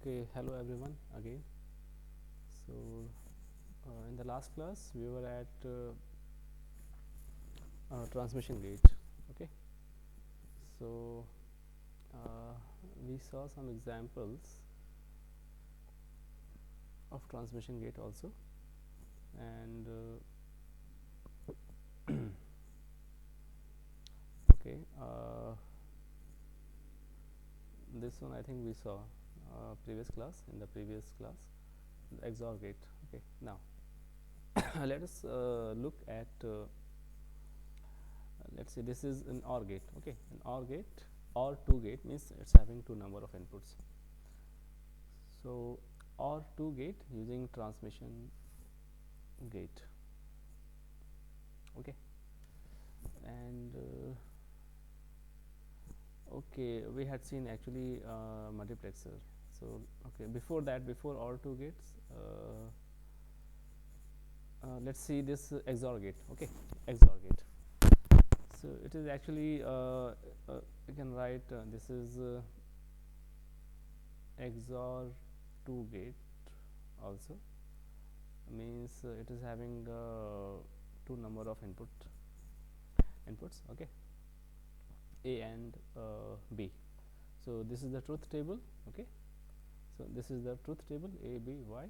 Okay, hello everyone again. So, in the last class, we were at transmission gate. Okay, so we saw some examples of transmission gate also, and okay, this one I think we saw previous class in the previous class, the XOR gate. Okay, now let us look at let's say this is an OR gate. Okay, an OR gate or 2 gate means it's having 2 number of inputs. So OR 2 gate using transmission gate. Okay, and okay, we had seen actually multiplexer. So okay, before that, before OR 2 gates, let's see this XOR gate. Okay, XOR gate. So it is actually you can write this is XOR 2 gate also, means it is having 2 number of inputs. Okay, A and B. So this is the truth table. Okay, so this is the truth table A, B, Y,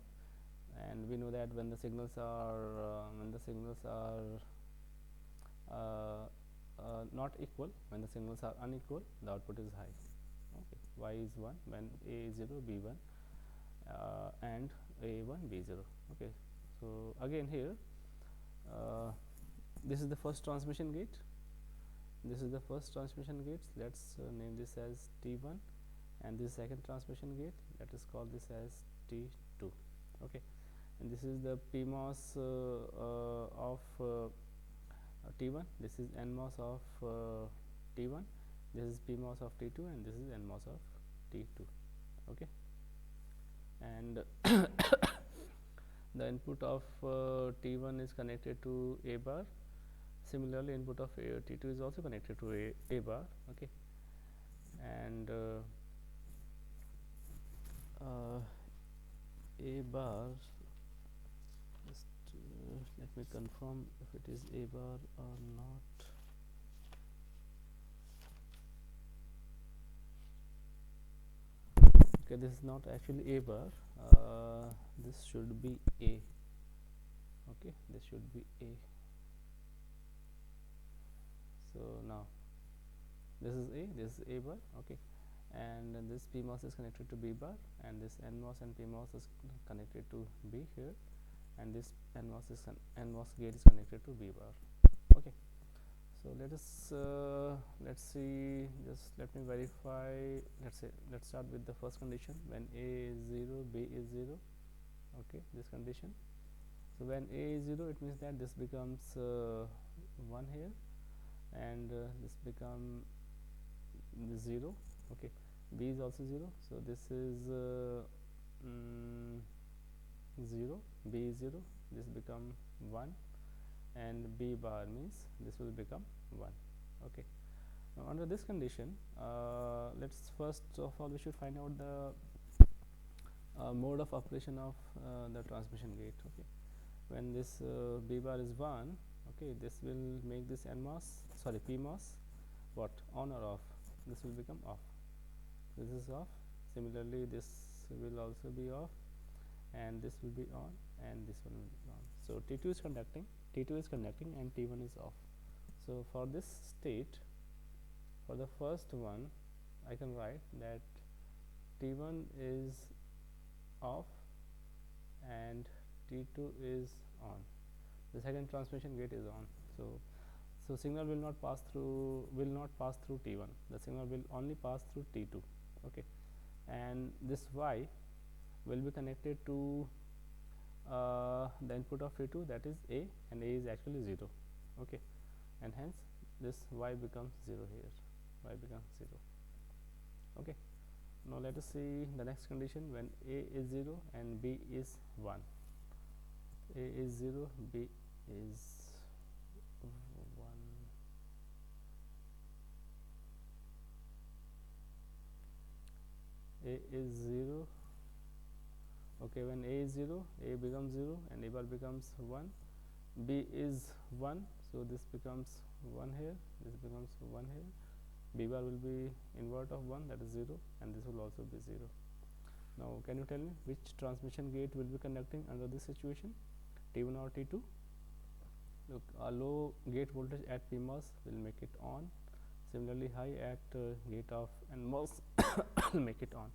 and we know that when the signals are not equal, when the signals are unequal, the output is high. Okay, Y is 1 when A is 0, B 1, and A 1, B 0. Okay, so again here this is the first transmission gate. This is the first transmission gate. Let's name this as T1, and this second transmission gate. Let us call this as T2. Okay, and this is the PMOS of T1. This is NMOS of T1. This is PMOS of T2, and this is NMOS of T2. Okay, and the input of T1 is connected to A bar. Similarly, input of T2 is also connected to A bar. Okay, and A bar, just let me confirm if it is A bar or not. Okay, this is not actually A bar, this should be A. Okay, this should be A. So now this is A, this is A bar. Okay, and this PMOS is connected to B bar, and this NMOS and PMOS is connected to B here, and this NMOS gate is connected to B bar. Okay, so let us let's see, just let me verify. Let's start with the first condition. When A is 0, B is 0. Okay, this condition. So when A is 0, it means that this becomes 1 here, and this become 0. Okay, B is also 0, so this is 0, B is 0, this become 1, and B bar means this will become 1. Okay, now under this condition, let's first of all we should find out the mode of operation of the transmission gate. Okay, when this B bar is 1, okay, this will make this PMOS what, on or off. This will become off. This is off. Similarly, this will also be off, and this will be on, and this one will be on. So T2 is conducting, and T1 is off. So for this state, for the first one, I can write that T1 is off and T2 is on. The second transmission gate is on. So signal will not pass through T1. The signal will only pass through T2. Okay, and this Y will be connected to the input of T2, that is A, and A is actually 0. Okay, and hence this Y becomes 0 here. Y becomes 0. Okay, now let us see the next condition. When A is 0 and B is 1. A is 0, B is 1. A is 0, Okay, when A is 0, A becomes 0 and A bar becomes 1. B is 1, so this becomes 1 here, this becomes 1 here. B bar will be invert of 1, that is 0, and this will also be 0. Now can you tell me which transmission gate will be conducting under this situation, T1 or T2? Look, a low gate voltage at PMOS will make it on. Similarly, high at gate of NMOS will make it on,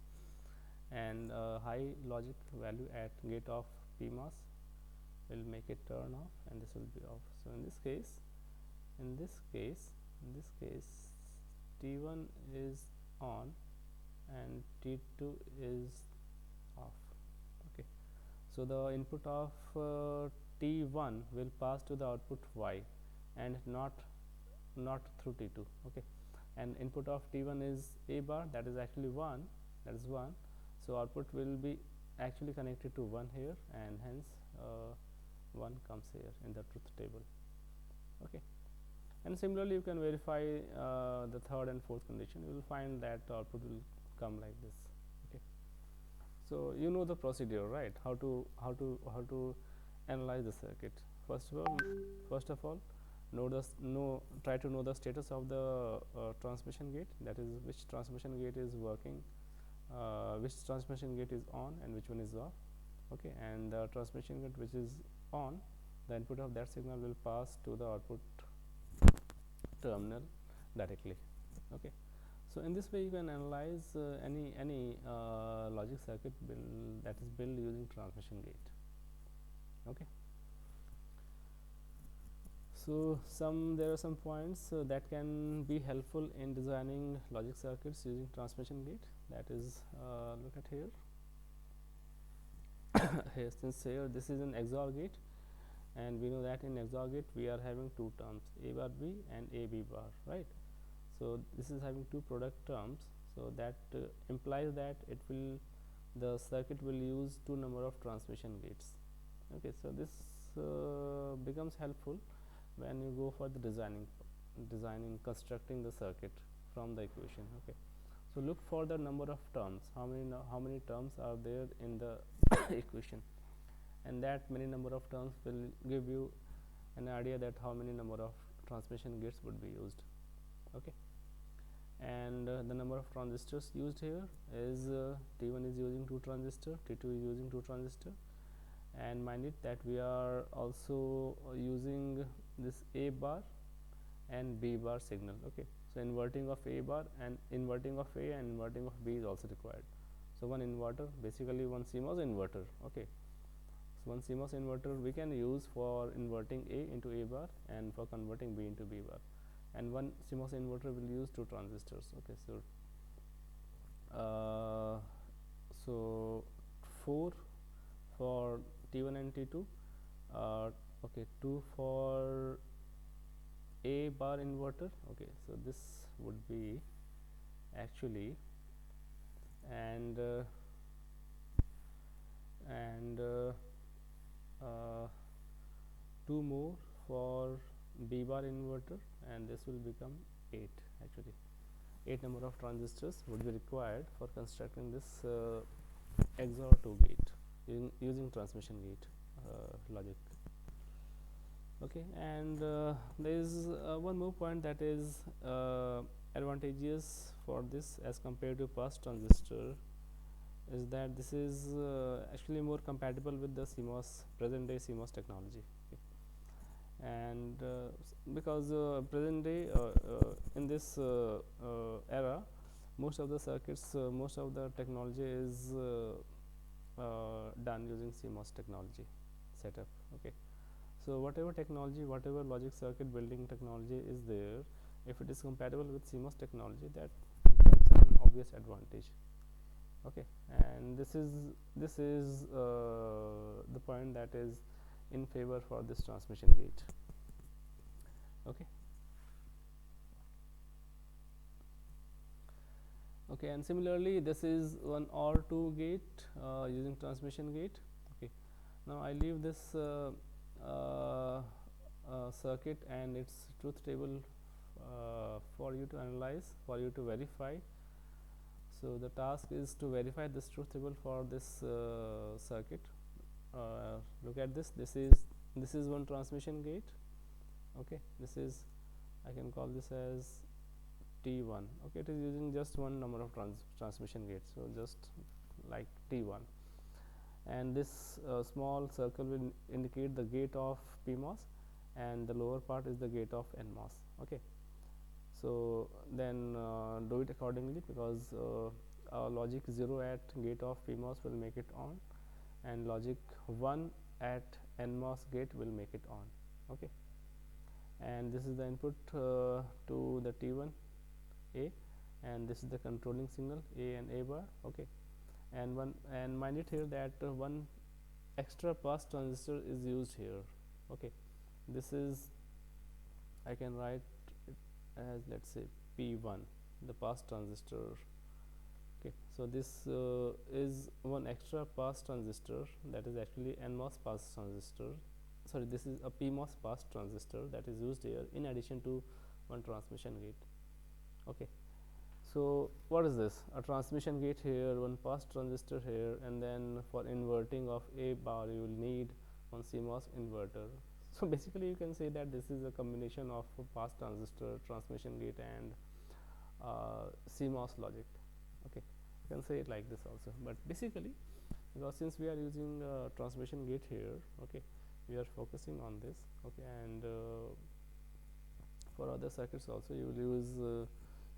and high logic value at gate of PMOS will make it turn off, and this will be off. So in this case, T1 is on and T2 is off. Okay, so the input of T1 will pass to the output Y and not through T2. Okay, and input of T1 is A bar, that is actually 1, that is 1. So output will be actually connected to 1 here, and hence 1 comes here in the truth table. Okay, and similarly you can verify the third and fourth condition. You will find that output will come like this. Okay, so you know the procedure, right? How to analyze the circuit. First of all, try to know the status of the transmission gate, that is which transmission gate is working, which transmission gate is on and which one is off. Okay, and the transmission gate which is on, the input of that signal will pass to the output terminal directly. Okay, so in this way you can analyze any logic circuit that is built using transmission gate. Okay, so there are some points that can be helpful in designing logic circuits using transmission gate. That is, look at here. Since here this is an XOR gate, and we know that in XOR gate we are having two terms, A bar B and AB bar, right? So this is having two product terms, so that implies that the circuit will use two number of transmission gates. Okay, so this becomes helpful when you go for the constructing the circuit from the equation. Okay, so look for the number of terms, how many terms are there in the equation, and that many number of terms will give you an idea that how many number of transmission gates would be used. Okay, and the number of transistors used here is T1 is using 2 transistor, T2 is using 2 transistor, and mind it that we are also using this A bar and B bar signal. Okay, so inverting of A bar and inverting of A and inverting of B is also required. So one inverter, basically one CMOS inverter. Okay, so one CMOS inverter we can use for inverting A into A bar and for converting B into B bar, and one CMOS inverter will use 2 transistors. Okay, so 4 for T1 and T2, okay, 2 for A bar inverter. Okay, so this would be actually, and 2 more for B bar inverter, and this will become 8. Actually 8 number of transistors would be required for constructing this XOR 2 gate using transmission gate logic. Okay, and there is one more point that is advantageous for this as compared to past transistor, is that this is actually more compatible with the present day CMOS technology. Okay, and because present day in this era, most of the circuits, most of the technology is done using CMOS technology setup. Okay, so whatever technology, whatever logic circuit building technology is there, if it is compatible with CMOS technology, that becomes an obvious advantage. Okay, and this is the point that is in favor for this transmission gate. Okay, okay, and similarly this is one OR 2 gate using transmission gate. Okay, now I leave this circuit and its truth table for you to analyze, for you to verify. So the task is to verify this truth table for this circuit. Look at this. This is one transmission gate. Okay, this is, I can call this as T1. Okay, it is using just one number of transmission gates, so just like T1. And this small circle will indicate the gate of PMOS, and the lower part is the gate of NMOS. Okay, so then do it accordingly, because logic 0 at gate of PMOS will make it on, and logic 1 at NMOS gate will make it on. Okay, and this is the input to the T1 A, and this is the controlling signal A and A bar. Okay, and mind it here that one extra pass transistor is used here. Okay, this is, I can write it as, let's say, P1, the pass transistor. Okay, so this is one extra pass transistor, that is actually NMOS pass transistor. Sorry, this is a PMOS pass transistor that is used here in addition to one transmission gate. Okay, so what is this? A transmission gate here, one pass transistor here, and then for inverting of A bar you will need one CMOS inverter. So basically you can say that this is a combination of a pass transistor, transmission gate, and CMOS logic. Okay, you can say it like this also, but basically, because since we are using transmission gate here, okay, we are focusing on this. Okay, and for other circuits also you will use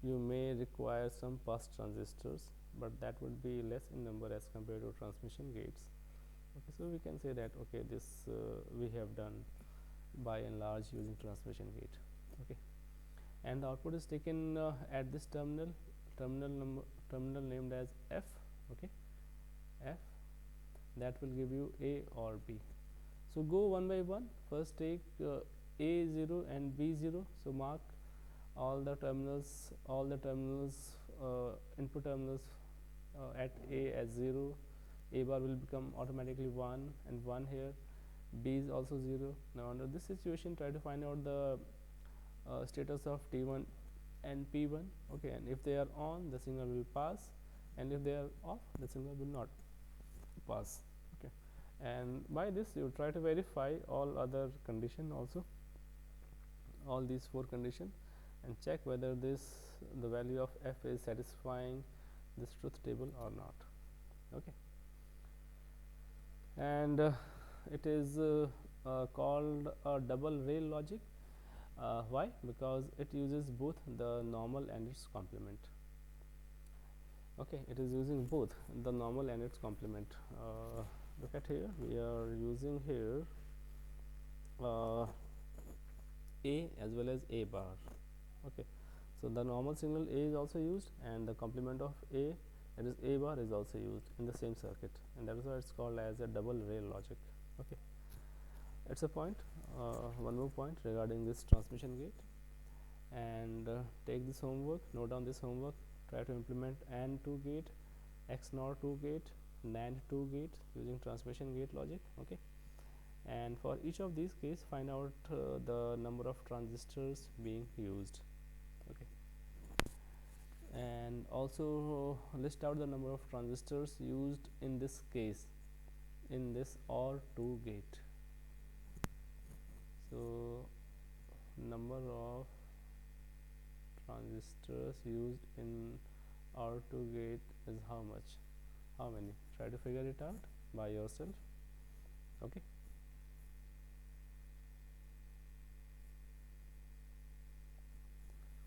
you may require some pass transistors, but that would be less in number as compared to transmission gates. Okay, so we can say that, okay, this we have done by and large using transmission gate. Okay, and the output is taken at this terminal named as F. Okay, F, that will give you A or B. So go one by one. First take A0 and B0. So mark all the terminals input terminals at A as 0. A bar will become automatically 1 and 1 here. B is also 0. Now under this situation, try to find out the status of T1 and P1. Okay, and if they are on, the signal will pass, and if they are off, the signal will not pass. Okay, and by this you try to verify all other condition also, all these 4 conditions, and check whether the value of F is satisfying this truth table or not. Okay, and it is called a double rail logic. Why? Because it uses both the normal and its complement. Okay, it is using both the normal and its complement. Look at here, we are using here A as well as A bar. Okay, so the normal signal A is also used, and the complement of A, that is A bar, is also used in the same circuit, and that is why it's called as a double rail logic. Okay, it's a point, one more point regarding this transmission gate, and take this homework, note down this homework, try to implement AND 2 gate, XNOR 2 gate, NAND 2 gate using transmission gate logic. Okay, and for each of these cases find out the number of transistors being used. Okay, and also list out the number of transistors used in this case, in this OR 2 gate. So number of transistors used in OR 2 gate is how much, how many? Try to figure it out by yourself. Okay,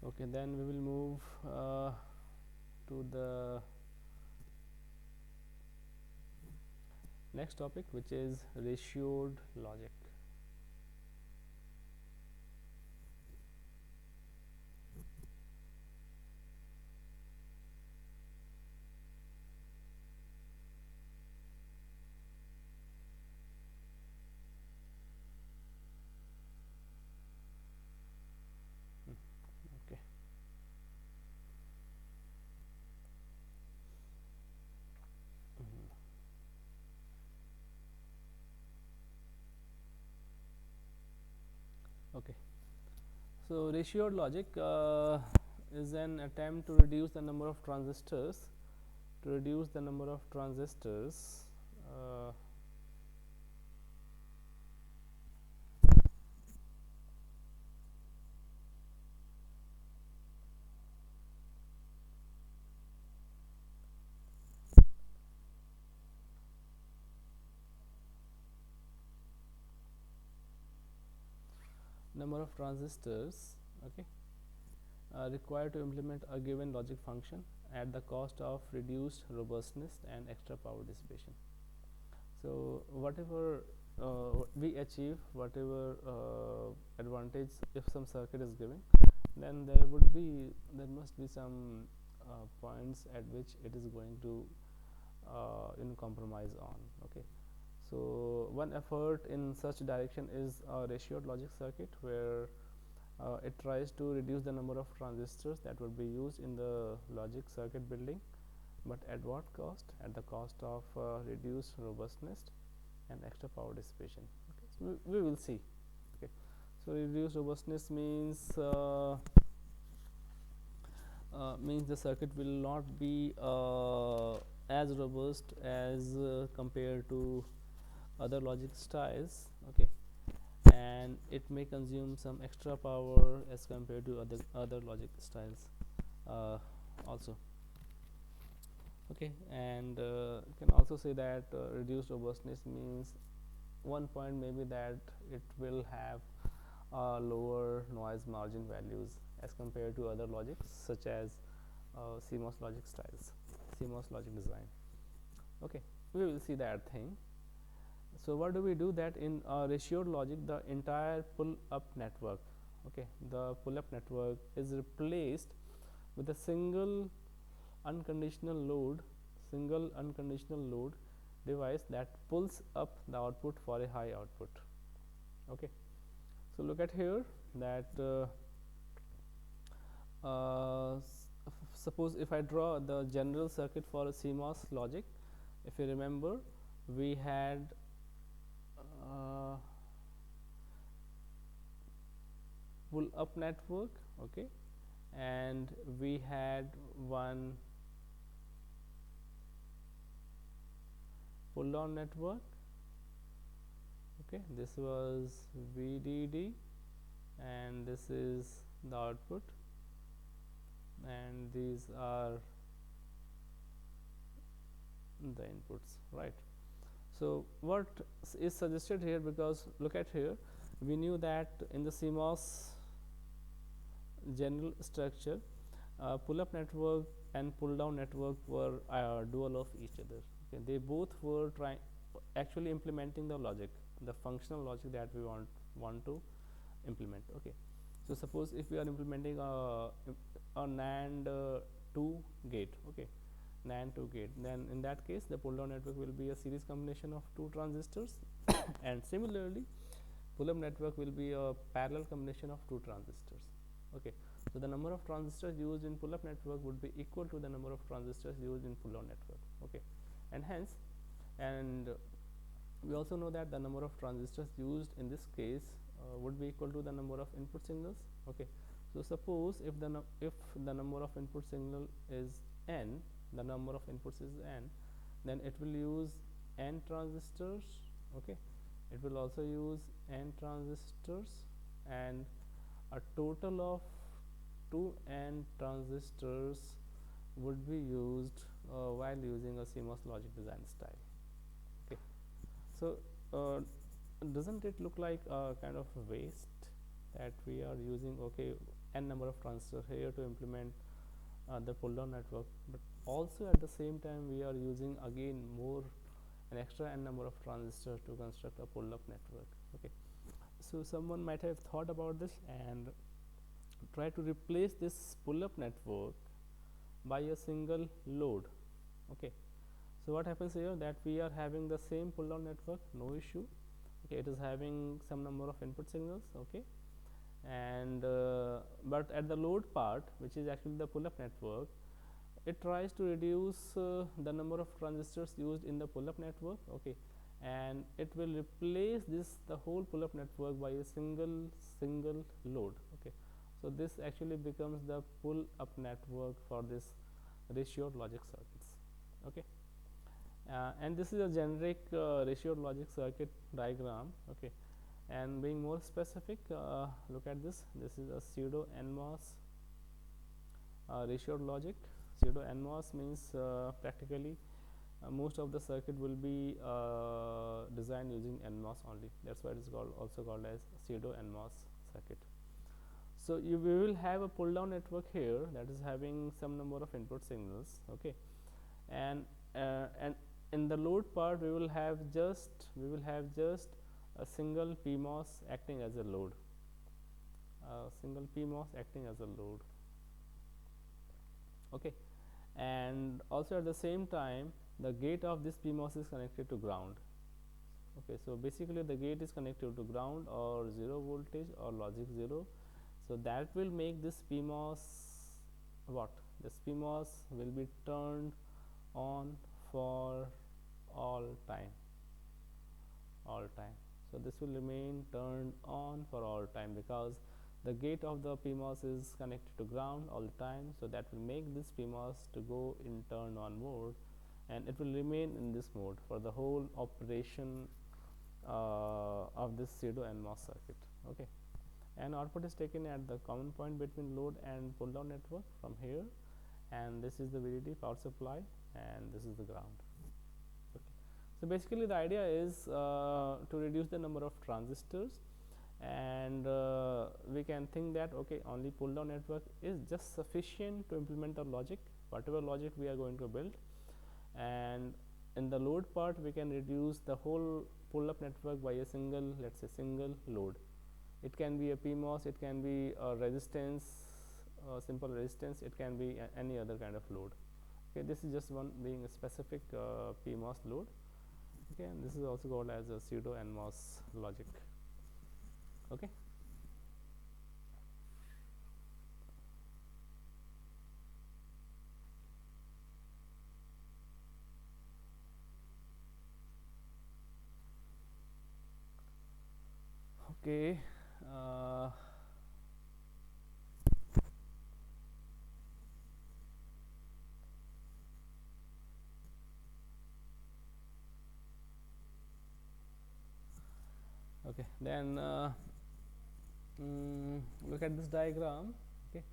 okay, then we will move to the next topic, which is ratioed logic. Okay, okay, so ratioed logic is an attempt to reduce the number of transistors reduce the number of transistors, uh, number of transistors, okay, required to implement a given logic function at the cost of reduced robustness and extra power dissipation. So whatever we achieve, whatever advantage, if some circuit is given, then there must be some points at which it is going to compromise on. Okay, so one effort in such direction is a ratioed logic circuit, where it tries to reduce the number of transistors that would be used in the logic circuit building, but at what cost? At the cost of reduced robustness and extra power dissipation. Okay, so we will see. Okay, so reduced robustness means the circuit will not be as robust as compared to other logic styles. Okay, and it may consume some extra power as compared to other logic styles also. Okay, and you can also say that reduced robustness means one point maybe that it will have lower noise margin values as compared to other logics, such as CMOS logic styles, CMOS logic design. Okay, we will see that thing. So what do we do? That in ratioed logic, the entire pull-up network, okay, the pull-up network is replaced with a single unconditional load device that pulls up the output for a high output. Okay, so look at here that suppose if I draw the general circuit for a CMOS logic, if you remember, we had pull up network, okay, and we had one pull down network. Okay, this was VDD and this is the output, and these are the inputs, right? So what is suggested here, because look at here, we knew that in the CMOS general structure, pull up network and pull down network were dual of each other. Okay, they both were actually implementing the logic, the functional logic that we want to implement. Okay, so suppose if we are implementing a NAND 2 gate, okay, NAND 2 gate, then in that case the pull down network will be a series combination of two transistors and similarly pull up network will be a parallel combination of two transistors. Okay, so the number of transistors used in pull up network would be equal to the number of transistors used in pull down network. Okay, and hence, and we also know that the number of transistors used in this case would be equal to the number of input signals. Okay, so suppose if the number of input signal is n, the number of inputs is n, then it will use n transistors. Okay, it will also use n transistors, and a total of 2n transistors would be used while using a CMOS logic design style. Okay, so doesn't it look like a kind of waste that we are using, okay, n number of transistors here to implement the pull down network, but also at the same time we are using again an extra n number of transistors to construct a pull up network. Okay, so someone might have thought about this and try to replace this pull up network by a single load. Okay, so what happens here, that we are having the same pull down network, no issue. Okay, it is having some number of input signals. Okay, and but at the load part, which is actually the pull up network, it tries to reduce the number of transistors used in the pull up network. Okay, and it will replace the whole pull up network by a single load. Okay, so this actually becomes the pull up network for this ratioed logic circuits. Okay, and this is a generic ratioed logic circuit diagram. Okay, and being more specific, look at this. This is a pseudo NMOS ratioed logic. Pseudo NMOS means practically most of the circuit will be designed using NMOS only. That's why it is also called as pseudo NMOS circuit. So we will have a pull down network here that is having some number of input signals. Okay, and in the load part we will have just a single PMOS acting as a load. Single PMOS acting as a load. Okay, and also at the same time the gate of this PMOS is connected to ground. Okay, so basically the gate is connected to ground or 0 voltage or logic 0. So that will make this PMOS what? This PMOS will be turned on for all time. So this will remain turned on for all time because the gate of the PMOS is connected to ground all the time. So that will make this PMOS to go in turn on mode, and it will remain in this mode for the whole operation of this pseudo NMOS circuit. Okay, and output is taken at the common point between load and pull down network from here, and this is the VDD power supply, and this is the ground. Okay. So basically the idea is to reduce the number of transistors, and we can think that okay, only pull down network is just sufficient to implement the logic, whatever logic we are going to build, and in the load part we can reduce the whole pull up network by a single, let's say single load. It can be a PMOS, it can be a resistance, simple resistance, it can be any other kind of load. Okay, this is just one being a specific PMOS load. Okay, and this is also called as a pseudo NMOS logic. Okay. Okay. Okay, then look at this diagram. Okay,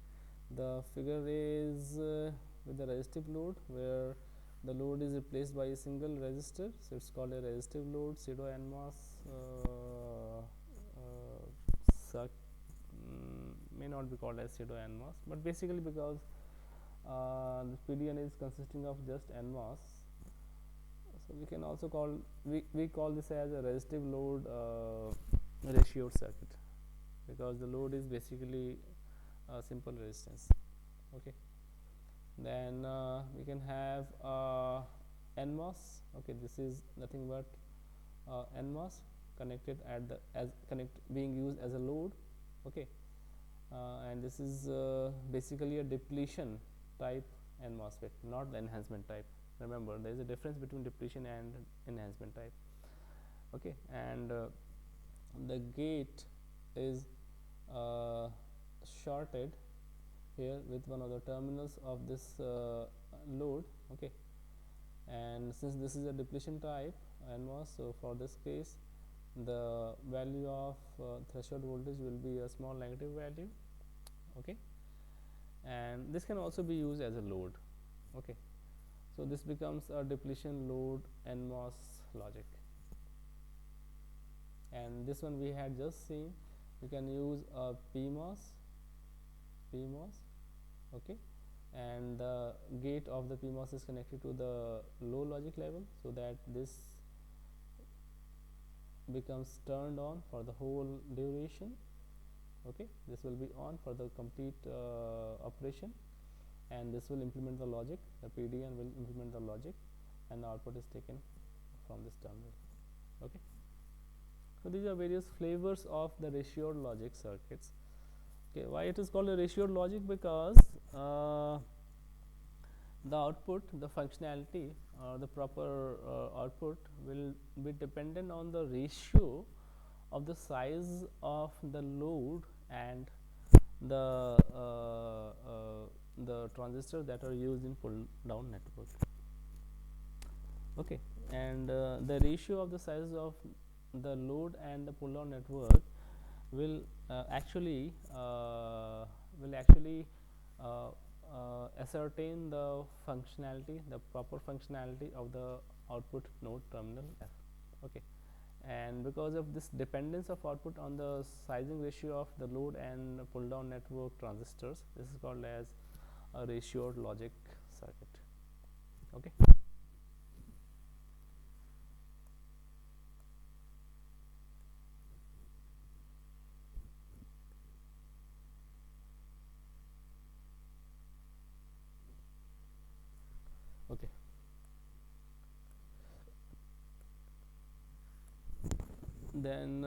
the figure is with the resistive load, where the load is replaced by a single resistor, so it's called a resistive load. Pseudo NMOS may not be called as pseudo NMOS, but basically because the PDN is consisting of just NMOS, so we can also call we call this as a resistive load ratioed circuit, because the load is basically a simple resistance. Okay, then we can have NMOS. Okay, this is nothing but NMOS connected at the being used as a load. Okay, and this is basically a depletion type NMOSFET, not the enhancement type. Remember, there is a difference between depletion and enhancement type. Okay, and the gate is shorted here with one of the terminals of this load. Okay, and since this is a depletion type NMOS, so for this case the value of threshold voltage will be a small negative value. Okay, and this can also be used as a load. Okay, so this becomes a depletion load NMOS logic, and this one we had just seen. You can use a PMOS. Okay, and the gate of the PMOS is connected to the low logic level, so that this becomes turned on for the whole duration. Okay, this will be on for the complete operation, and this will implement the logic. The PDN will implement the logic, and the output is taken from this terminal. Okay, so these are various flavors of the ratioed logic circuits. Okay, why it is called a ratioed logic? Because the output, the functionality, or the proper output will be dependent on the ratio of the size of the load and the transistors that are used in pull down network. Okay, and the ratio of the sizes of the load and the pull down network will actually uh, ascertain the functionality, the proper functionality of the output node terminal F. Okay, and because of this dependence of output on the sizing ratio of the load and pull down network transistors, this is called as a ratioed logic circuit. Okay. Okay. Then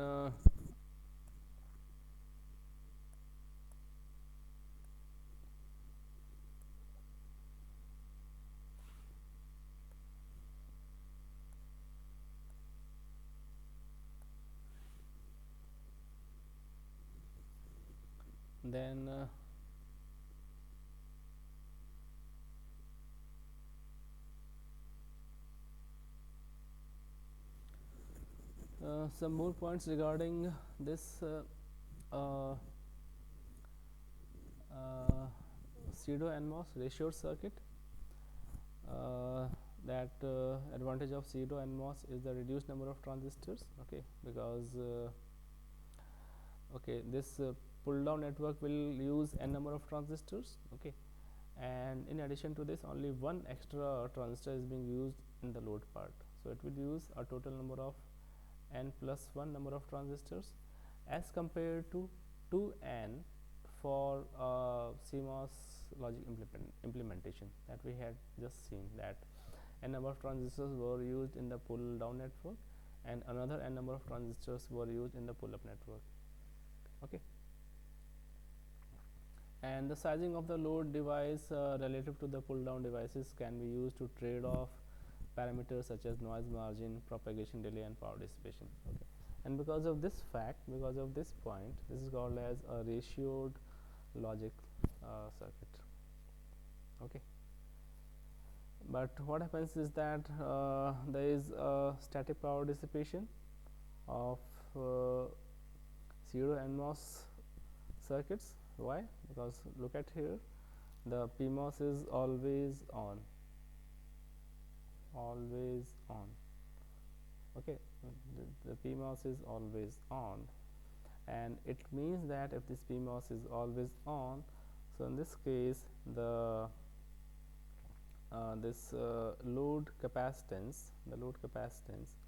then some more points regarding this uh, uh, pseudo NMOS ratioed circuit. That advantage of pseudo NMOS is the reduced number of transistors. Okay, because okay, this pull down network will use n number of transistors. Okay, and in addition to this, only one extra transistor is being used in the load part, so it will use a total number of n plus 1 number of transistors as compared to 2n for CMOS logic implementation that we had just seen, that n number of transistors were used in the pull down network and another n number of transistors were used in the pull up network. Okay, and the sizing of the load device relative to the pull down devices can be used to trade off parameters such as noise margin, propagation delay, and power dissipation. Okay, and because of this fact, because of this point, this is called as a ratioed logic circuit. Okay, but what happens is that there is a static power dissipation of pseudo NMOS circuits. Why? Because look at here, the PMOS is always on, always on. Okay, the PMOS is always on, and it means that if this PMOS is always on, so in this case the this load capacitance, the load capacitance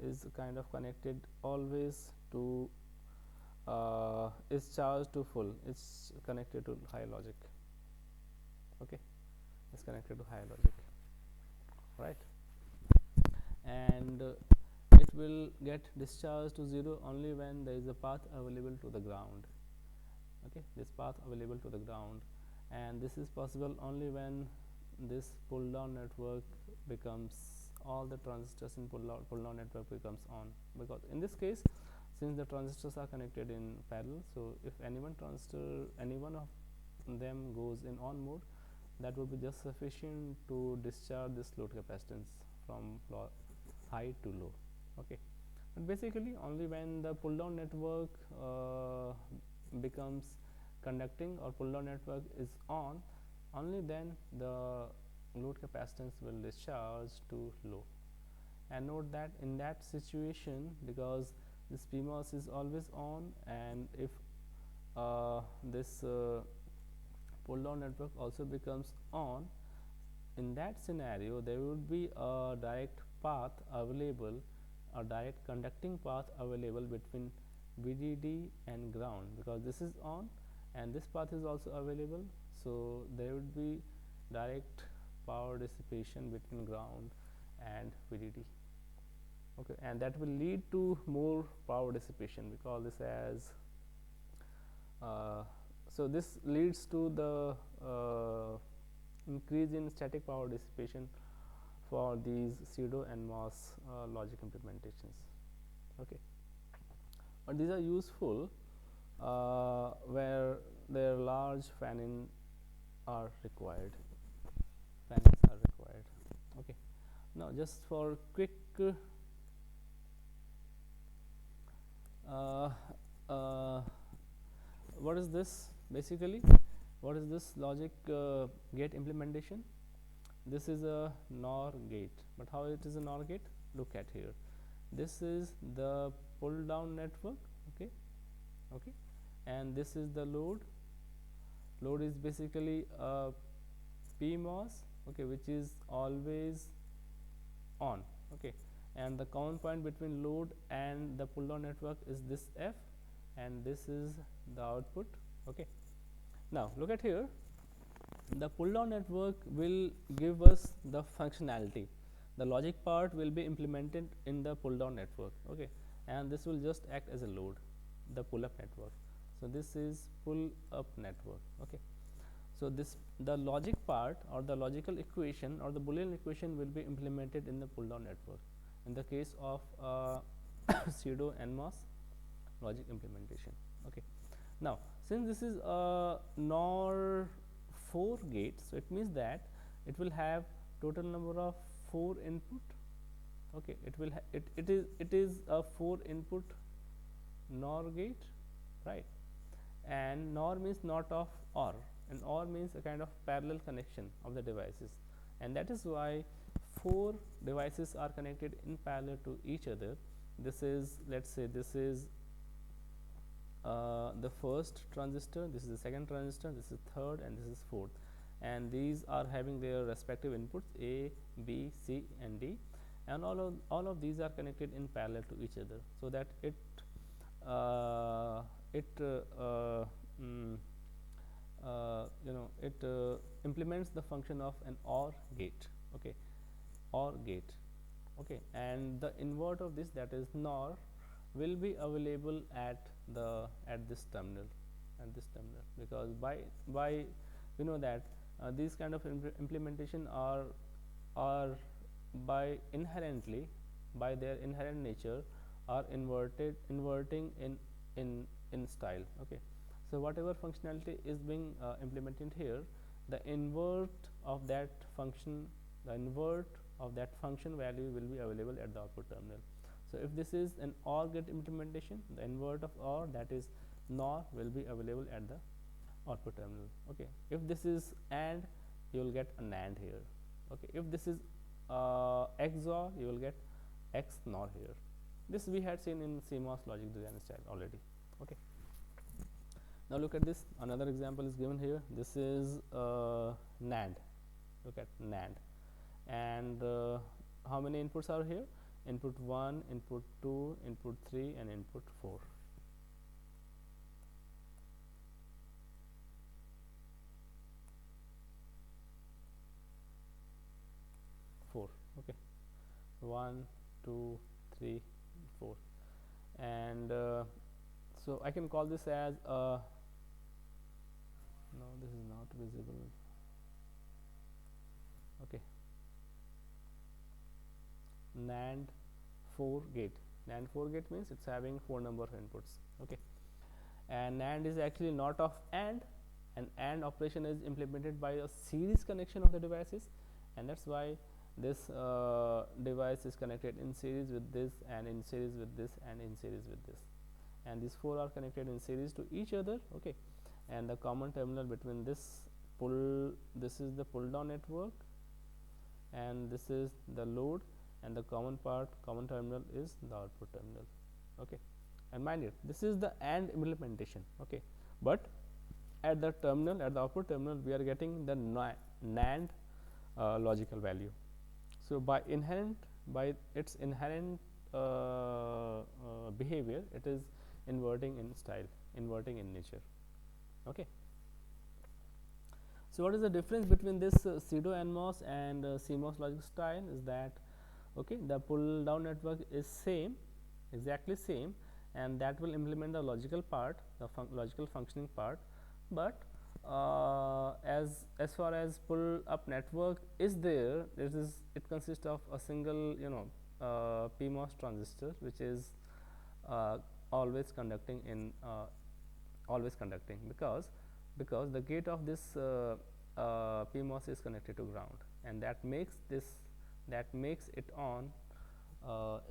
is kind of connected always to is charged to full, it's connected to high logic. Okay, it's connected to high logic, right? And it will get discharged to 0 only when there is a path available to the ground. Okay, this path available to the ground, and this is possible only when this pull down network becomes, all the transistors in pull down network becomes on, because in this case, since the transistors are connected in parallel, so if any one transistor, any one of them goes in on mode, that would be just sufficient to discharge this load capacitance from high to low. Okay, but basically only when the pull down network becomes conducting or pull down network is on, only then the load capacitance will discharge to low. And note that in that situation, because this PMOS is always on, and if this pull down network also becomes on, in that scenario there would be a direct path available, a direct conducting path available between VDD and ground, because this is on and this path is also available, so there would be direct power dissipation between ground and VDD. Okay, and that will lead to more power dissipation. We call this as so this leads to the increase in static power dissipation for these pseudo NMOS logic implementations. Okay, but these are useful where their large fan-in are required. Fan-ins are required. Okay, now just for quick uh, uh, what is this basically? What is this logic gate implementation? This is a NOR gate, but how it is a NOR gate? Look at here. This is the pull down network, okay, okay, and this is the load. Load is basically a PMOS, okay, which is always on, okay, and the common point between load and the pull down network is this F, and this is the output, okay. Now look at here, the pull down network will give us the functionality, the logic part will be implemented in the pull down network, okay, and this will just act as a load, the pull up network. So this is pull up network, okay. So this, the logic part or the logical equation or the Boolean equation will be implemented in the pull down network in the case of pseudo NMOS logic implementation, okay. Now since this is a NOR 4 gate, so it means that it will have total number of 4 input, okay, it will it is a 4 input NOR gate, right, and NOR means not of OR, and OR means a kind of parallel connection of the devices, and that is why 4 devices are connected in parallel to each other. This is, let's say, this is the first transistor, this is the second transistor, this is third, and this is fourth, and these are having their respective inputs A, B, C, and D, and all of these are connected in parallel to each other, so that it implements the function of an OR gate, okay, OR gate, okay, and the invert of this, that is NOR, will be available at this terminal, because by we know that these kind of implementation are by inherently, by their inherent nature, are inverting in style, okay. So whatever functionality is being implemented here, the invert of that function, value will be available at the output terminal. So if this is an OR gate implementation, the invert of OR, that is NOR, will be available at the output terminal, okay. If this is AND, you will get a NAND here, okay. If this is XOR, you will get XNOR here. This we had seen in CMOS logic design style already, okay. Now look at this, another example is given here. This is NAND, look at NAND, and how many inputs are here? Input 1, input 2, input 3, and input 4. 4, okay, 1, 2, 3, 4, and so I can call this as no, this is not visible, okay, NAND 4 gate. NAND 4 gate means it's having 4 number of inputs, okay, and NAND is actually not of AND, and AND operation is implemented by a series connection of the devices, and that's why this device is connected in series with this, and in series with this, and in series with this, and these 4 are connected in series to each other, okay, and the common terminal between this is the pull down network, and this is the load, and the common terminal is the output terminal, okay. And mind it, this is the AND implementation, okay, but at the terminal, at the output terminal, we are getting the NAND logical value. So by its inherent behavior, it is inverting in style, inverting in nature, okay. So what is the difference between this pseudo NMOS and CMOS logic style is that, okay, the pull down network is same, exactly same, and that will implement the logical part, the logical functioning part, but as far as pull up network is there, it consists of a single PMOS transistor, which is always conducting because the gate of this PMOS is connected to ground, and that makes this that makes it on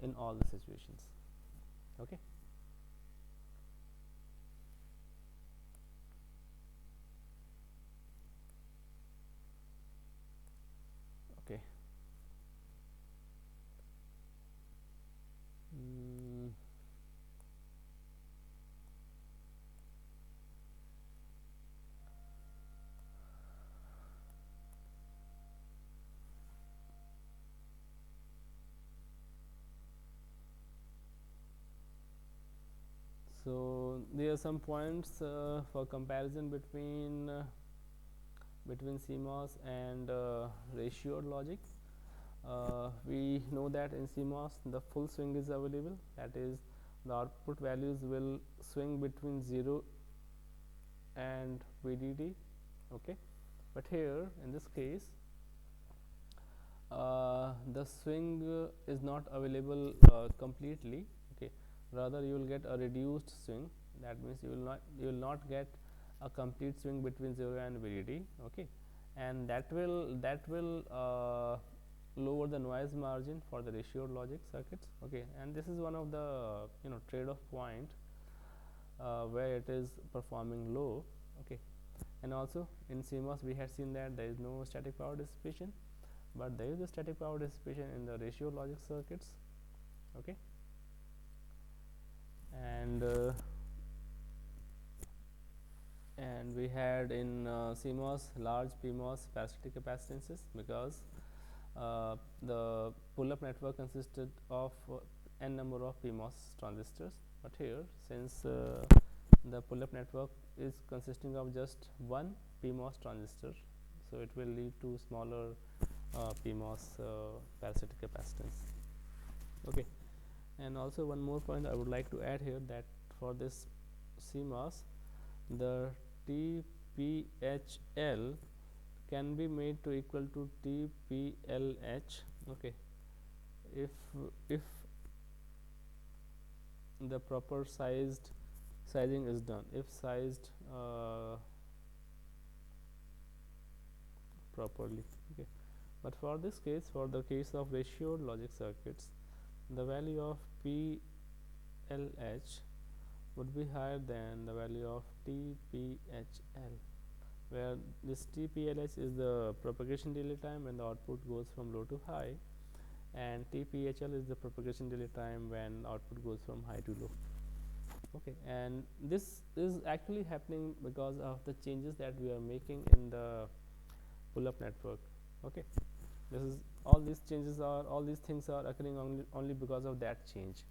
in all the situations. Okay. Okay. Mm. So there are some points for comparison between CMOS and ratioed logic. We know that in CMOS the full swing is available, that is the output values will swing between 0 and VDD. Okay, but here in this case the swing is not available completely. Okay, rather you will get a reduced swing. That means you will not get a complete swing between 0 and VDD. Okay, and that will lower the noise margin for the ratioed logic circuits. Okay, and this is one of the trade-off point where it is performing low. Okay, and also in CMOS we had seen that there is no static power dissipation, but there is a static power dissipation in the ratioed logic circuits. Okay, and we had in CMOS large PMOS parasitic capacitances, because the pull-up network consisted of n number of PMOS transistors, but here since the pull-up network is consisting of just one PMOS transistor, so it will lead to smaller PMOS parasitic capacitance. Okay, and also one more point I would like to add here, that for this CMOS the TPHL can be made to equal to TPLH. Okay, if the proper sizing is done, if sized properly. Okay, but for this case, for the case of ratioed logic circuits, the value of PLH would be higher than the value of TPHL, where this TPLH is the propagation delay time when the output goes from low to high, and TPHL is the propagation delay time when output goes from high to low. Okay, and this is actually happening because of the changes that we are making in the pull-up network. Okay, this is all these things are occurring only because of that change.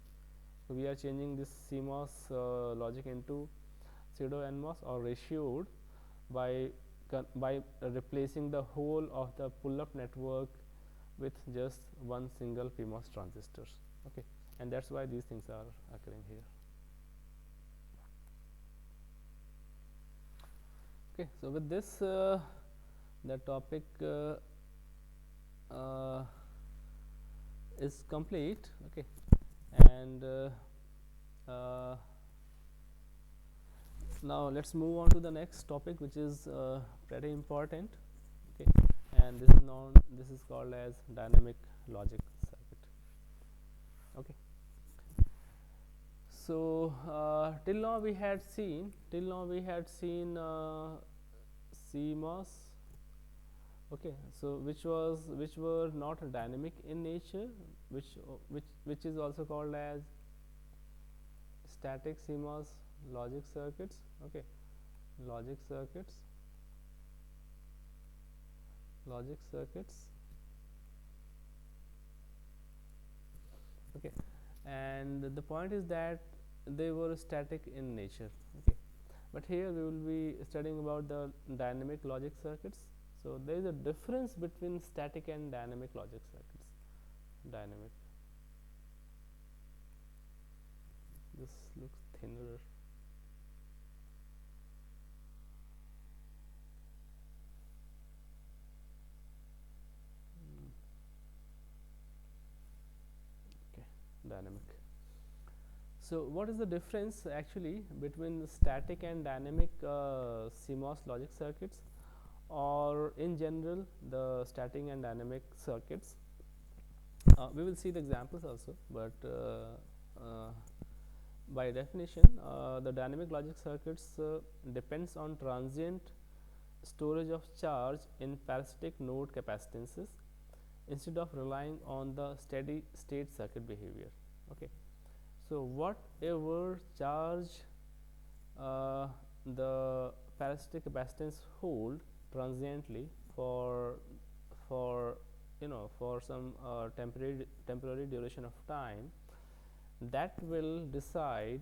So we are changing this CMOS logic into pseudo NMOS or ratioed by replacing the whole of the pull-up network with just one single PMOS transistors. Okay, and that's why these things are occurring here. Okay, so with this the topic is complete. Okay, and now let's move on to the next topic, which is pretty important. Okay, and this is called as dynamic logic circuit. Okay, so till now we had seen CMOS. Okay, so which were not dynamic in nature, which is also called as static CMOS logic circuits. Okay, logic circuits. Okay, and the point is that they were static in nature. Okay, but here we will be studying about the dynamic logic circuits. So there is a difference between static and dynamic logic circuits. Dynamic, this looks thinner. Okay, dynamic. So what is the difference actually between static and dynamic CMOS logic circuits, or in general the static and dynamic circuits? We will see the examples also, but by definition, the dynamic logic circuits depends on transient storage of charge in parasitic node capacitances instead of relying on the steady state circuit behavior. Okay, so whatever charge uh, the parasitic capacitance hold transiently for for for some temporary duration of time, that will decide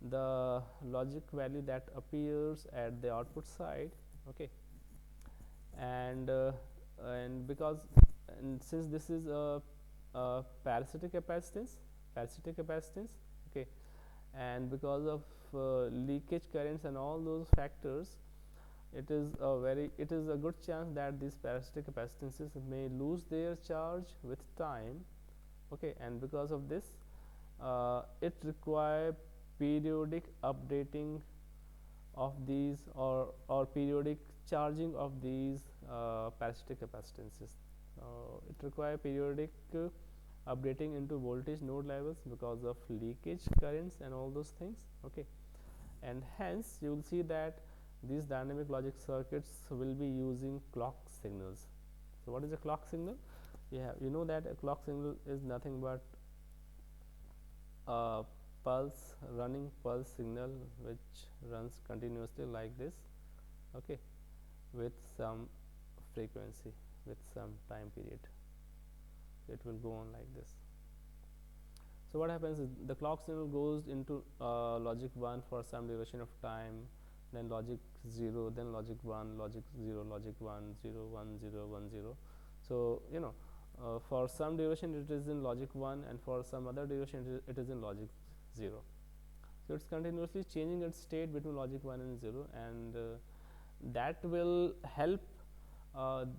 the logic value that appears at the output side. Okay, and because and since this is a parasitic capacitance, okay, and because of leakage currents and all those factors, it is a good chance that these parasitic capacitances may lose their charge with time. Okay, and because of this, it require periodic updating of these, or periodic charging of these parasitic capacitances. It require periodic updating into voltage node levels because of leakage currents and all those things. Okay, and hence you will see that these dynamic logic circuits will be using clock signals. So what is a clock signal? You know that a clock signal is nothing but a running pulse signal which runs continuously like this. Okay, with some frequency, with some time period, it will go on like this. So what happens is the clock signal goes into logic 1 for some duration of time, then logic 0, then logic 1, logic 0, logic 1, 0, 1, 0, 1, 0. So for some duration it is in logic 1, and for some other duration it is in logic 0. So it's continuously changing its state between logic 1 and 0, and that will help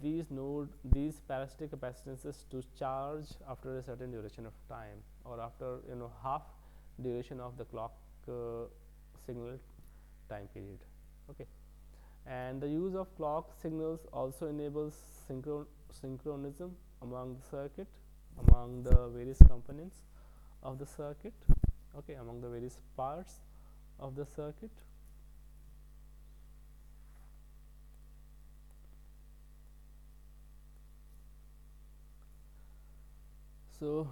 these parasitic capacitances to charge after a certain duration of time, or after half duration of the clock signal time period. Okay, and the use of clock signals also enables synchronism among the circuit, among the various components of the circuit. Okay, among the various parts of the circuit. So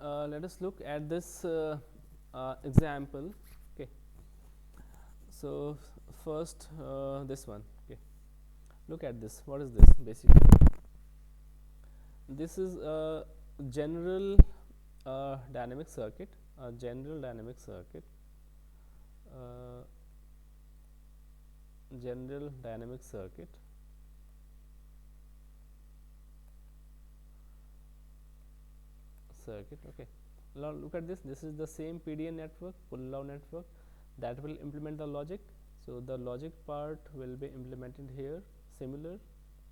let us look at this example. Okay, so first this one. Okay, look at this. What is this basically? This is a general dynamic circuit, a general dynamic circuit, uh, general dynamic circuit. Okay, now look at this. This is the same PDN network, pull-down network, that will implement the logic. So the logic part will be implemented here. Similar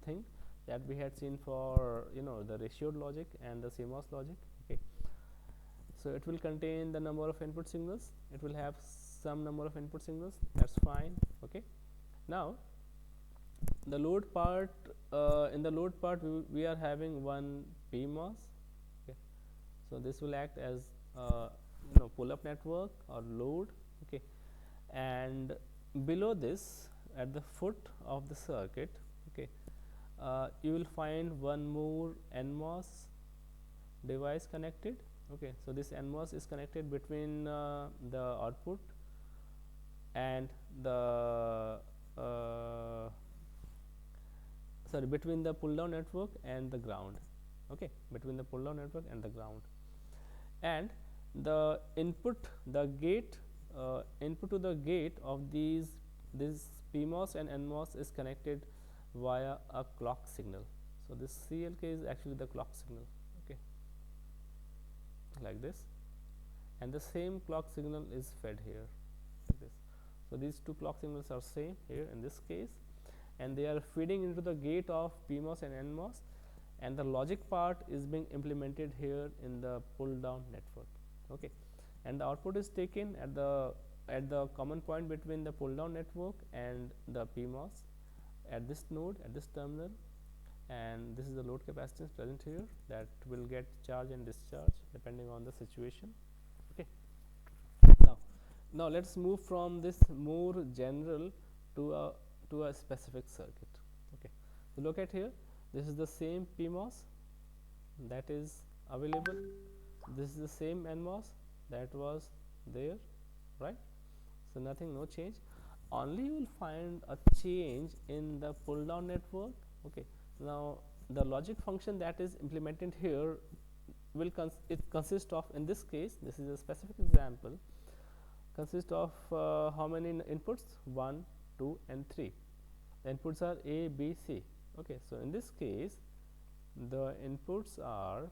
thing that we had seen for the ratioed logic and the CMOS logic. Okay, so it will contain the number of input signals. It will have some number of input signals. That's fine. Okay, now the load part. In the load part, we are having one PMOS. Okay, so this will act as pull-up network or load. Okay, and below this, at the foot of the circuit, okay, you will find one more NMOS device connected. Okay, so this NMOS is connected between the output and the between the pull-down network and the ground. Okay, between the pull-down network and the ground, and the input, the gate, input to the gate of this PMOS and NMOS is connected via a clock signal. So this CLK is actually the clock signal. Okay, like this, and the same clock signal is fed here like this. So these two clock signals are same here in this case, and they are feeding into the gate of PMOS and NMOS, and the logic part is being implemented here in the pull down network. Okay, and the output is taken at the common point between the pull down network and the PMOS at this node, at this terminal, and this is the load capacitance present here that will get charge and discharge depending on the situation. Okay. Now, let's move from this more general to a specific circuit. Okay. So look at here. This is the same PMOS that is available. This is the same NMOS that was there, right? So nothing, no change. Only you will find a change in the pull down network. Okay. Now the logic function that is implemented here will consist of, in this case, this is a specific example, consist of how many inputs? 1, 2 and 3. The inputs are A, B, C. Okay. So in this case the inputs are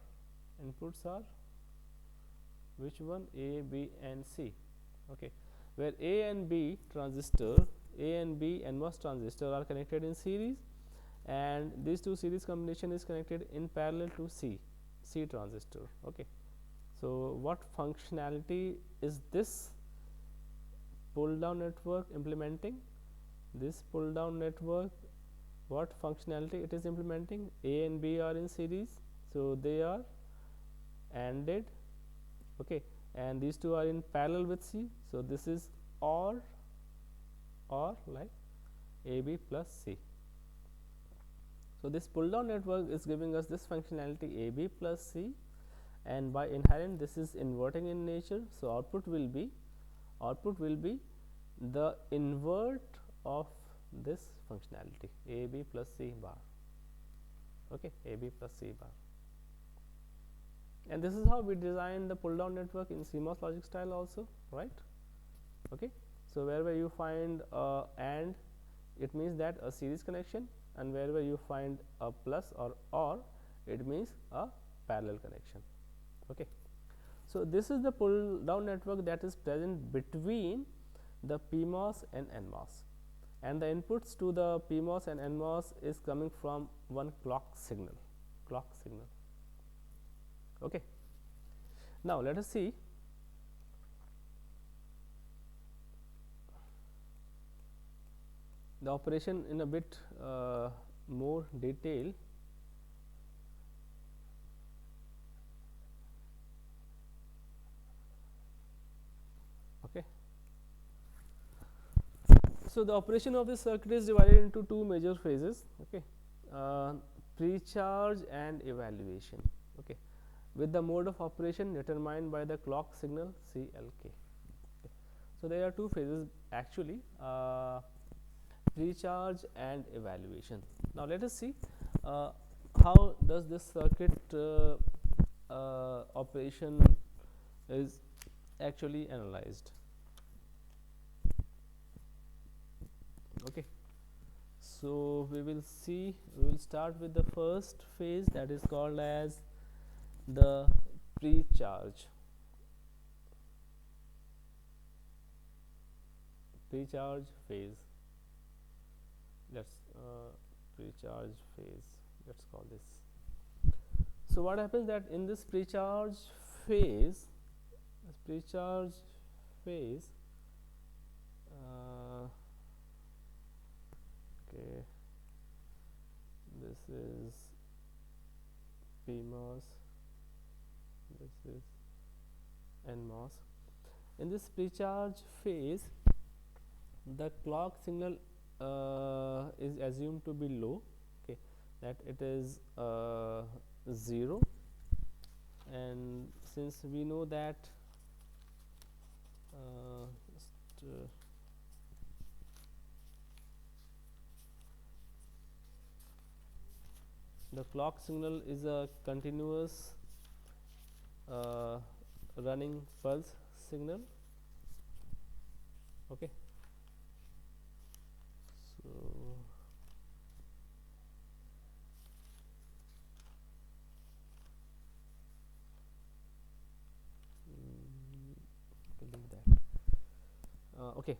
which one? A, B and C. Okay. Where A and B transistor, A and B NMOS transistor are connected in series, and these two series combination is connected in parallel to C transistor. Okay. So what functionality is this pull down network implementing? This pull down network, what functionality it is implementing? A and B are in series, so they are ANDed. Okay. And these two are in parallel with C, so this is OR like AB plus C. So this pull down network is giving us this functionality AB plus C, and by inherent this is inverting in nature, so output will be the invert of this functionality, AB plus C bar. Okay. AB plus C bar. And this is how we design the pull down network in CMOS logic style also, right? Okay. So wherever you find AND, it means that a series connection, and wherever you find a plus or, it means a parallel connection. Okay. So this is the pull down network that is present between the PMOS and NMOS, and the inputs to the PMOS and NMOS is coming from one clock signal. Okay. Now let us see the operation in a bit more detail. Okay. So the operation of this circuit is divided into two major phases. Okay. Pre-charge and evaluation. Okay. With the mode of operation determined by the clock signal CLK. Okay. So there are two phases actually, pre-charge and evaluation. Now let us see how does this circuit operation is actually analyzed. Okay. So we will start with the first phase, that is called as the pre-charge phase. Let's pre-charge phase, let's call this. So what happens that in this pre-charge phase, okay, this is PMOS, this is NMOS. In this pre-charge phase, the clock signal is assumed to be low. Okay, that it is 0, and since we know that the clock signal is a continuous running pulse signal. Okay. So leave that. Okay.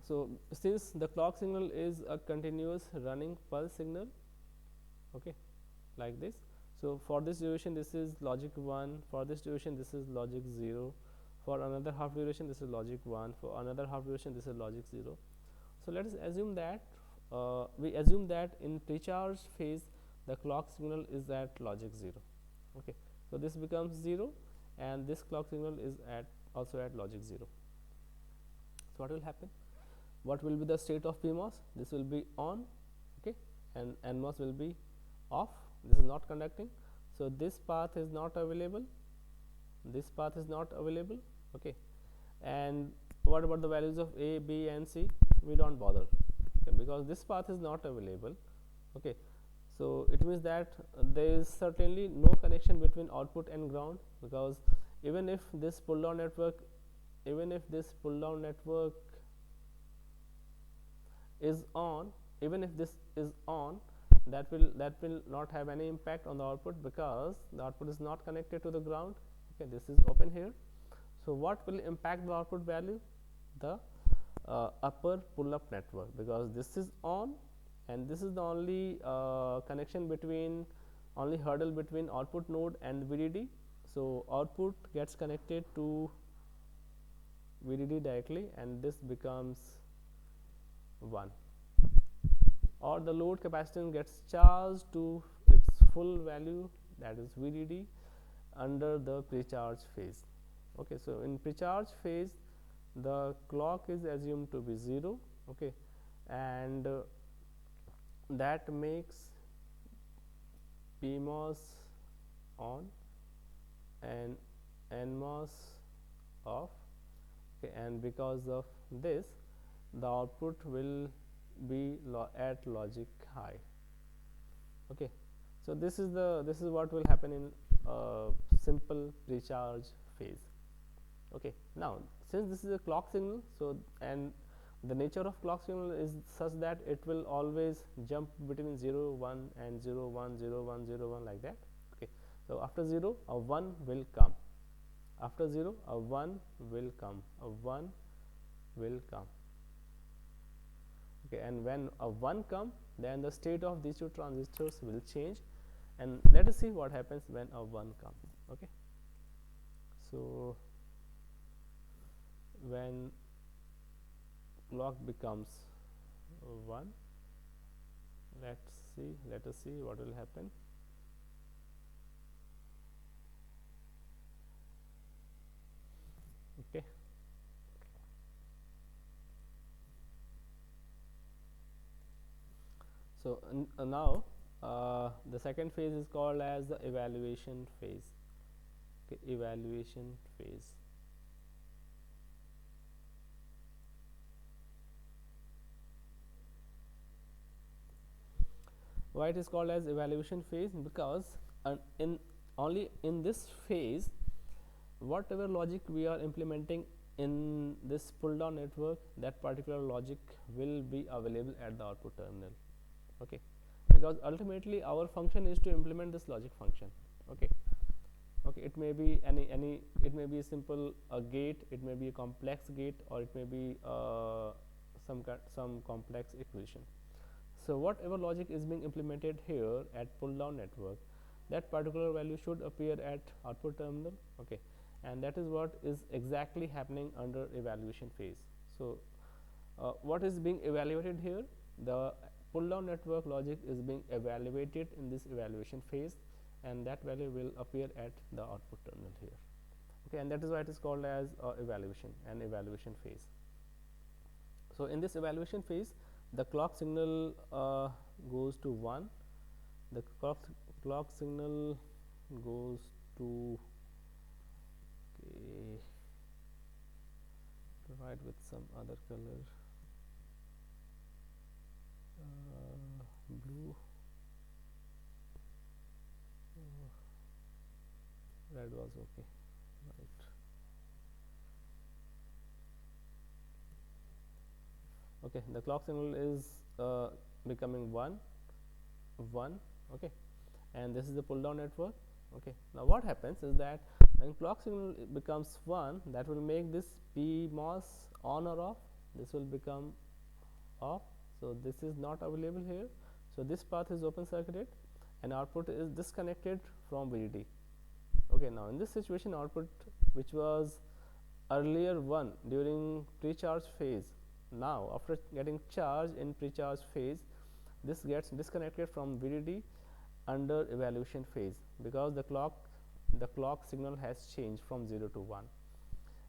So since the clock signal is a continuous running pulse signal, okay, like this. So for this duration this is logic 1, for this duration this is logic 0, for another half duration this is logic 1, for another half duration this is logic 0. So let us assume that we assume that in pre-charge phase the clock signal is at logic 0. Okay, so this becomes 0 and this clock signal is at also at logic 0. So what will happen? What will be the state of PMOS? This will be on, okay, and NMOS will be off. This is not conducting, so this path is not available, this path is not available, okay. And what about the values of A, B and C? We don't bother, okay, because this path is not available, okay. So it means that there is certainly no connection between output and ground, because even if this pull down network is on, even if this is on, that will not have any impact on the output, because the output is not connected to the ground, okay. This is open here. So what will impact the output value? The upper pull up network, because this is on and this is the only connection between, only hurdle between output node and VDD. So output gets connected to VDD directly and this becomes 1, or the load capacitance gets charged to its full value, that is VDD, under the pre-charge phase, okay. So in pre-charge phase the clock is assumed to be 0, okay, and that makes PMOS on and NMOS off, okay, and because of this the output will be at logic high, okay. So this is what will happen in simple pre-charge phase, okay. Now since this is a clock signal, so and the nature of clock signal is such that it will always jump between 0 1 and 0 1 0 1 0 1 like that, okay. So after 0 a 1 will come, after 0 a 1 will come, a 1 will come, okay. And when a 1 come, then the state of these two transistors will change, and let us see what happens when a 1 comes, okay. So when clock becomes 1, let us see what will happen. Okay, so now the second phase is called as the evaluation phase, okay, evaluation phase. Why it is called as evaluation phase? Because in only in this phase, whatever logic we are implementing in this pull down network, that particular logic will be available at the output terminal, okay. Because ultimately our function is to implement this logic function, okay. Okay, it may be any it may be a simple gate, it may be a complex gate, or it may be some complex equation. So whatever logic is being implemented here at pull down network, that particular value should appear at output terminal, okay, and that is what is exactly happening under evaluation phase. So what is being evaluated here? The pull down network logic is being evaluated in this evaluation phase, and that value will appear at the output terminal here, okay, and that is why it is called as evaluation phase. So in this evaluation phase, the clock signal goes to 1, the clock signal goes to, okay, provide with some other color, blue, red was okay, right. Okay, the clock signal is becoming 1 1, okay, and this is the pull down network, okay. Now what happens is that when clock signal becomes 1, that will make this PMOS on or off, this will become off, so this is not available here, so this path is open circuited and output is disconnected from VDD, okay. Now in this situation, output which was earlier 1 during pre-charge phase, now after getting charged in pre-charge phase, this gets disconnected from VDD under evaluation phase, because the clock signal has changed from 0 to 1,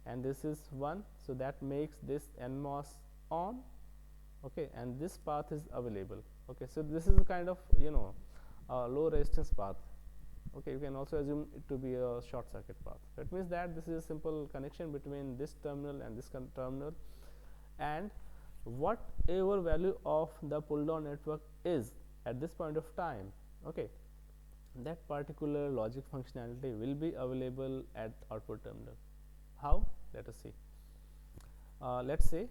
and this is 1, so that makes this NMOS on. Okay, and this path is available. Okay, so this is a kind of low resistance path. Okay, you can also assume it to be a short circuit path. So it means that this is a simple connection between this terminal and this terminal, and whatever value of the pull down network is at this point of time, okay, that particular logic functionality will be available at output terminal. How? Let us see. Let's say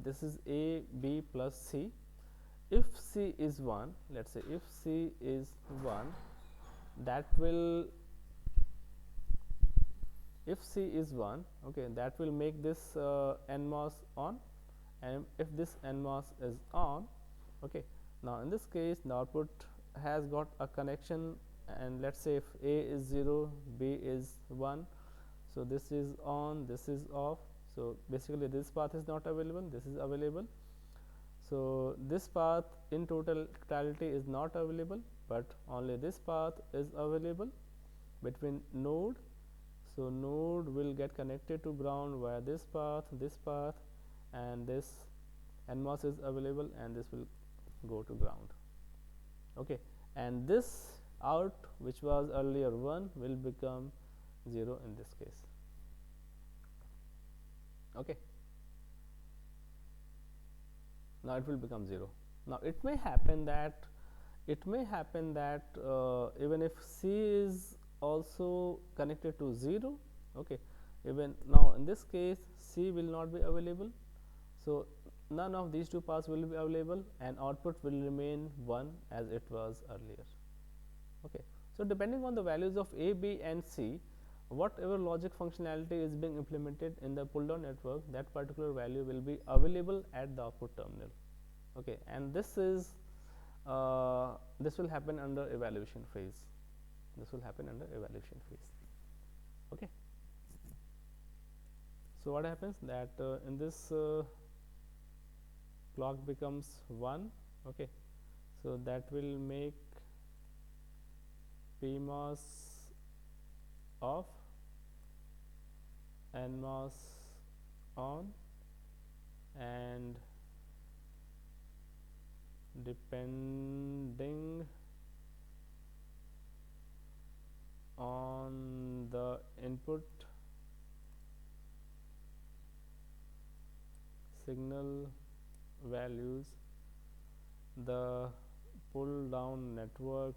this is A, B plus C. If C is 1, let's say if C is 1, that will, if C is 1, okay, that will make this NMOS on, and if this NMOS is on, okay, now in this case the output has got a connection, and let's say if A is 0, B is 1, so this is on, this is off. So basically this path is not available, this is available. So this path in totality is not available, but only this path is available between node. So node will get connected to ground via this path, and this NMOS is available, and this will go to ground. Okay, and this out, which was earlier 1, will become 0 in this case. Okay, now it will become 0. Now it may happen that even if C is also connected to 0, okay, even now in this case C will not be available, so none of these two paths will be available, and output will remain 1 as it was earlier. Okay, so depending on the values of A, B and C, whatever logic functionality is being implemented in the pull down network, that particular value will be available at the output terminal. Okay, and this is this will happen under evaluation phase. Okay, so what happens that in this clock becomes 1. Okay, so that will make PMOS off, NMOS on, and depending on the input signal values, the pull down network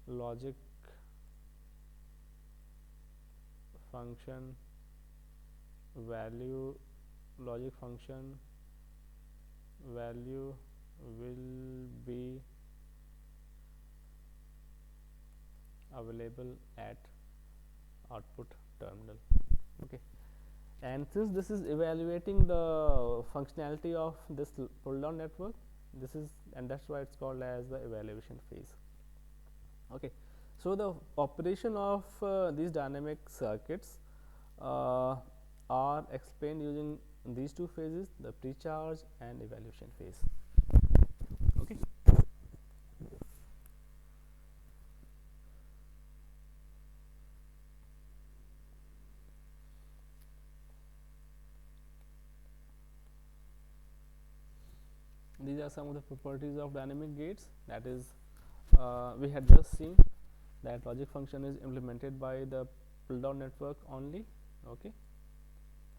logic function value will be available at output terminal. Okay, and since this is evaluating the functionality of this pull down network, this is, and that's why it's called as the evaluation phase. Okay, so the operation of these dynamic circuits are explained using these two phases, the pre-charge and evaluation phase. Okay, these are some of the properties of dynamic gates. That is, we had just seen that logic function is implemented by the pull down network only. Okay,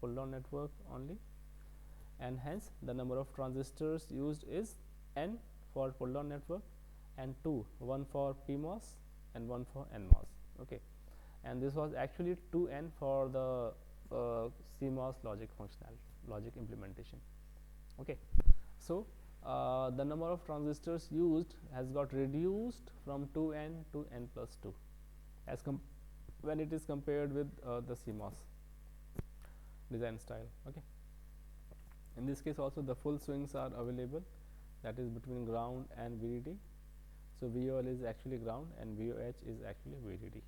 pull down network only, and hence the number of transistors used is n for pull down network, and 2, 1 for PMOS and 1 for NMOS. Okay, and this was actually 2n for the CMOS logic implementation. Okay, so the number of transistors used has got reduced from 2n to n plus 2 as when it is compared with the CMOS design style. Okay, in this case also the full swings are available, that is between ground and VDD. So VOL is actually ground and VOH is actually VDD,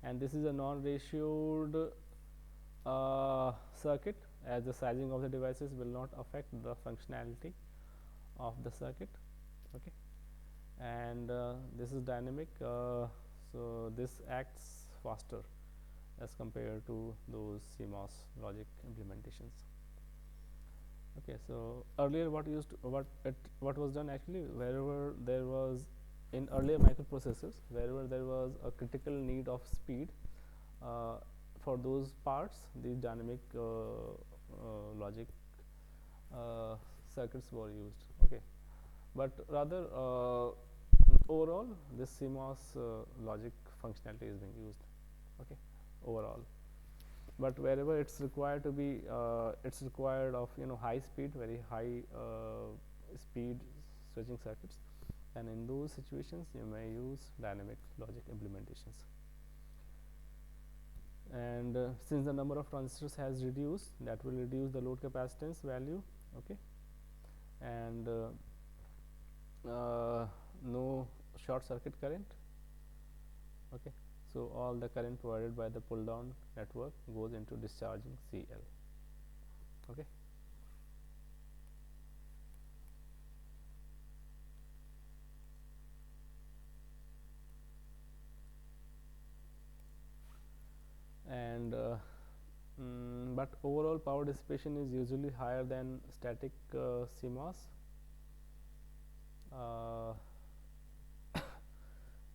and this is a non-ratioed circuit, as the sizing of the devices will not affect the functionality of the circuit. Okay, and this is dynamic, so this acts faster as compared to those CMOS logic implementations. Okay, so earlier what was done actually, wherever there was in earlier microprocessors, wherever there was a critical need of speed, uh, for those parts these dynamic logic uh, circuits were used. Okay, but rather overall this CMOS logic functionality is being used. Okay, overall, but wherever it's required to be it's required of high speed, very high speed switching circuits, and in those situations you may use dynamic logic implementations. And since the number of transistors has reduced, that will reduce the load capacitance value. Okay, and no short circuit current. Okay, so all the current provided by the pull down network goes into discharging CL. Okay, and but overall power dissipation is usually higher than static CMOS, uh,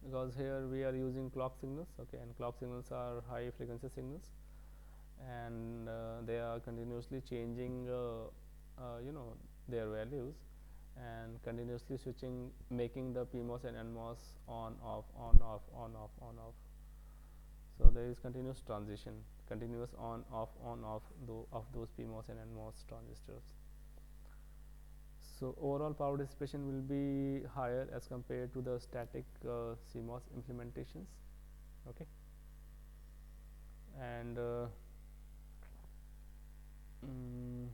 because here we are using clock signals. Okay, and clock signals are high frequency signals, and they are continuously changing their values and continuously switching, making the PMOS and NMOS on off on off on off on off. So there is continuous transition, continuous on off of those PMOS and NMOS transistors. So overall power dissipation will be higher as compared to the static CMOS implementations. Okay, and mm,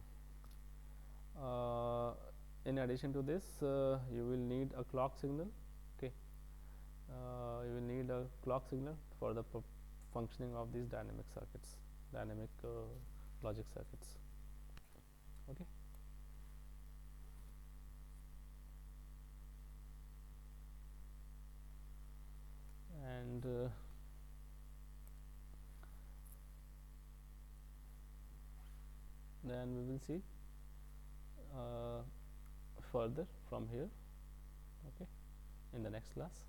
uh, in addition to this, you will need a clock signal. Okay, you will need a clock signal for the functioning of these dynamic circuits, dynamic logic circuits. Okay, and then we will see further from here. Okay, in the next class.